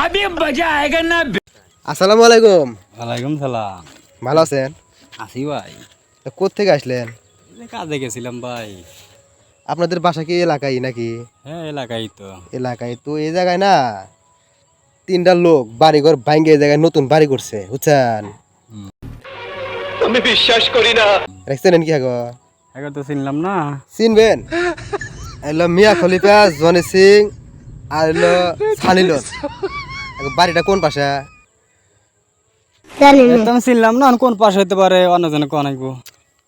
अभी मजा आएगा ना। আসসালামু আলাইকুম। ওয়ালাইকুম সালাম। ভালো আছেন? আছি ভাই। কোথা থেকে আসলেন? কাজে গেছিলাম ভাই। আপনাদের বাসা কি এলাকায় নাকি? হ্যাঁ এলাকায় তো। এলাকায় তো এই জায়গায় না তিনটা লোক বাড়িঘর ভাঙ্গে এই জায়গায় নতুন বাড়ি করছে বুঝছেন? আমি বিশ্বাস করি না। দেখছেন কি আগো? এখন তো চিনলাম না। চিনবেন? এলো মিয়া খলিফা, জনি সিং আর এলো সানিলন। বাড়িটা কোন পাশে? একদম চিনলাম না, কোন পাশে হতে পারে অন্যজনে কোন আইবো।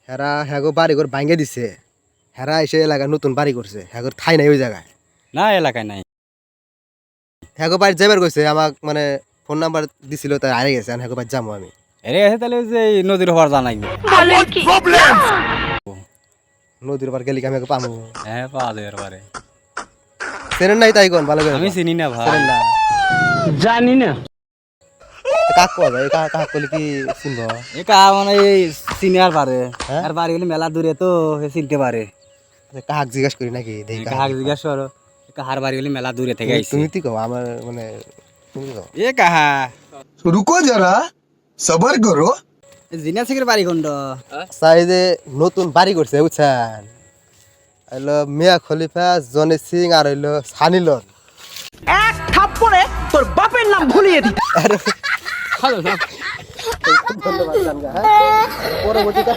হেরা হ্যাগো বাড়িঘর ভাঙ্গে দিছে। হেরা এসে এলাকায় নতুন বাড়ি করছে। হ্যাগোর ঠাই নাই ওই জায়গায়। না এলাকায় নাই। হ্যাগো বাড়ি যাবার কইছে আমাক মানে ফোন নাম্বার দিছিল তাই হারিয়ে গেছে। হ্যাগো বাড়ি যাবো আমি। এরে আছে তাহলে ওই যে এই নদীর হওয়ার জানাইবো। নদীর পার গেলে কি আমি পাবো? হ্যাঁ পাওয়া যাবে পারে। চেনেন নাই তাই কোন ভালো করে? আমি চিনি না ভাই। চেনেন না? জানি না। কাক পাওয়া যায় কাক করলে কি চিনব? একা মানে এই চিনার পারে। হ্যাঁ? আর বাড়ি গেলে মেলা দূরে তো সে চিনতে পারে। কাক জিজ্ঞাসা করি নাকি দেখি কাহাক জিজ্ঞাসা করো। কাহার বাড়ি গেলে মেলা দূরে থেকে আইছে। তুমি কি কও আমার মানে তুমি কও এ কাহা रुको जरा सबर करो। জিনা সিংয়ের বাড়ি কোনটা? চাই যে নতুন বাড়ি করছে বুঝছেন? হইলো মিয়া খলিফা, জনি সিং আর হইলো সানিলন। এক থাপ্পড়ে তোর বাপের নাম ভুলিয়ে দিতে। ধন্যবাদ জানগা, হ্যাঁ? পরবর্তীতে